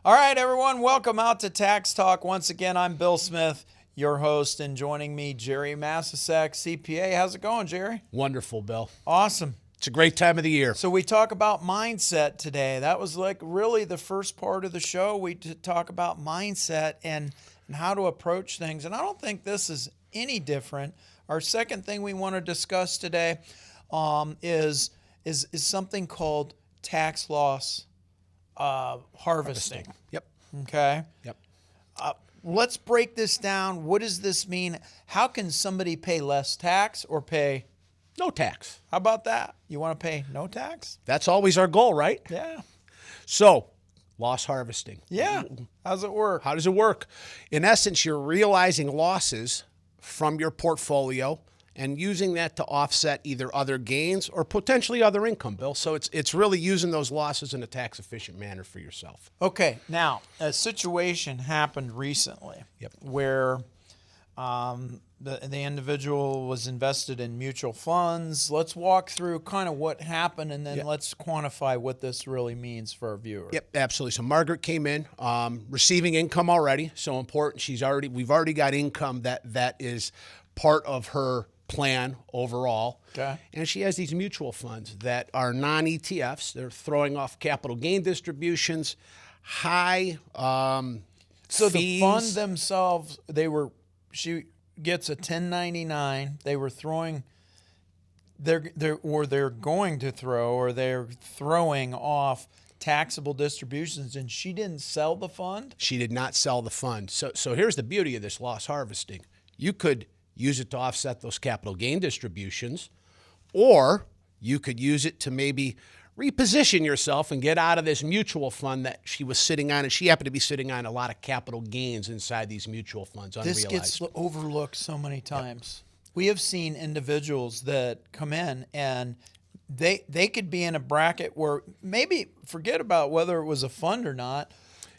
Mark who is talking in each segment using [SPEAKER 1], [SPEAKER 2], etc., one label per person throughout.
[SPEAKER 1] All right, everyone, welcome out to Tax Talk. Once again, I'm Bill Smith, your host, and joining me, Jerry Massasek, CPA. How's it going, Jerry?
[SPEAKER 2] Wonderful, Bill.
[SPEAKER 1] Awesome.
[SPEAKER 2] It's a great time of the year.
[SPEAKER 1] So we talk about mindset today. That was like really the first part of the show. We talk about mindset and how to approach things. And I don't think this is any different. Our second thing we want to discuss today is something called tax loss harvesting.
[SPEAKER 2] Yep.
[SPEAKER 1] Okay.
[SPEAKER 2] Yep.
[SPEAKER 1] Let's break this down. What does this mean? How can somebody pay less tax or pay
[SPEAKER 2] No tax.
[SPEAKER 1] How about that? You want to pay no tax?
[SPEAKER 2] That's always our goal, right?
[SPEAKER 1] Yeah.
[SPEAKER 2] So, loss harvesting.
[SPEAKER 1] Yeah. How's it work?
[SPEAKER 2] How does it work? In essence, you're realizing losses from your portfolio and using that to offset either other gains or potentially other income, Bill. So it's really using those losses in a tax-efficient manner for yourself.
[SPEAKER 1] Okay. Now, a situation happened recently where the individual was invested in mutual funds. Let's walk through kind of what happened, and then let's quantify what this really means for our viewers.
[SPEAKER 2] Yep, absolutely. So Margaret came in, receiving income already. So important. We've already got income that is part of her plan overall.
[SPEAKER 1] Okay.
[SPEAKER 2] And she has these mutual funds that are non-ETFs. They're throwing off capital gain distributions, high
[SPEAKER 1] So
[SPEAKER 2] fees.
[SPEAKER 1] the fund themselves, she gets a 1099. They were throwing, they're going to throw, or they're throwing off taxable distributions, and she didn't sell the fund?
[SPEAKER 2] She did not sell the fund. So here's the beauty of this loss harvesting. You could use it to offset those capital gain distributions, or you could use it to maybe reposition yourself and get out of this mutual fund that she was sitting on, and she happened to be sitting on a lot of capital gains inside these mutual funds, unrealized.
[SPEAKER 1] This gets overlooked so many times. We have seen individuals that come in and they could be in a bracket where maybe forget about whether it was a fund or not.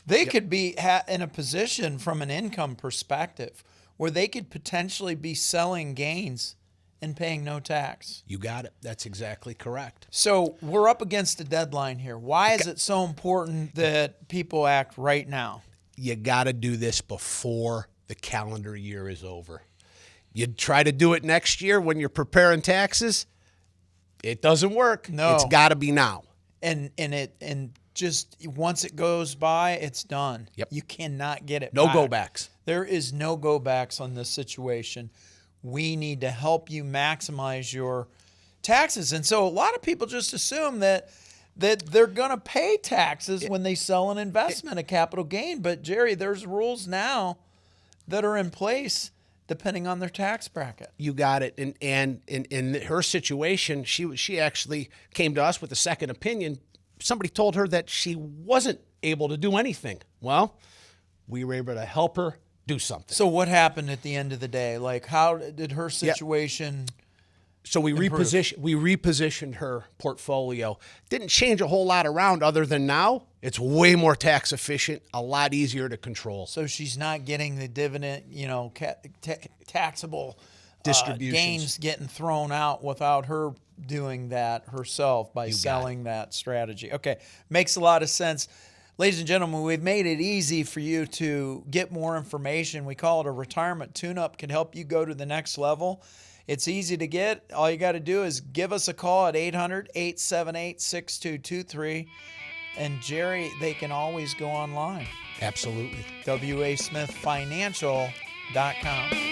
[SPEAKER 1] They could be in a position from an income perspective where they could potentially be selling gains and paying no tax.
[SPEAKER 2] You got it. That's exactly correct.
[SPEAKER 1] So we're up against a deadline here. Why is it so important that people act right now?
[SPEAKER 2] You got to do this before the calendar year is over. You try to do it next year when you're preparing taxes, it doesn't work.
[SPEAKER 1] No.
[SPEAKER 2] It's got to be now.
[SPEAKER 1] And just once it goes by, it's done.
[SPEAKER 2] Yep.
[SPEAKER 1] You cannot get it
[SPEAKER 2] No
[SPEAKER 1] back.
[SPEAKER 2] go backs.
[SPEAKER 1] There is no go backs on this situation. We need to help you maximize your taxes. And so a lot of people just assume that they're going to pay taxes when they sell an investment, a capital gain. But Jerry, there's rules now that are in place depending on their tax bracket.
[SPEAKER 2] You got it. And in her situation, she actually came to us with a second opinion. Somebody told her that she wasn't able to do anything. Well, we were able to help her do something.
[SPEAKER 1] So what happened at the end of the day? Like, how did her situation
[SPEAKER 2] So we repositioned her portfolio. Didn't change a whole lot around other than now it's way more tax efficient, a lot easier to control.
[SPEAKER 1] So she's not getting the dividend, taxable
[SPEAKER 2] Distributions.
[SPEAKER 1] gains getting thrown out without her doing that herself by selling that strategy. Okay, makes a lot of sense. Ladies and gentlemen, we've made it easy for you to get more information. We call it a retirement tune-up. Can help you go to the next level. It's easy to get. All you got to do is give us a call at 800-878-6223. And Jerry, they can always go online.
[SPEAKER 2] Absolutely.
[SPEAKER 1] WASmithFinancial.com.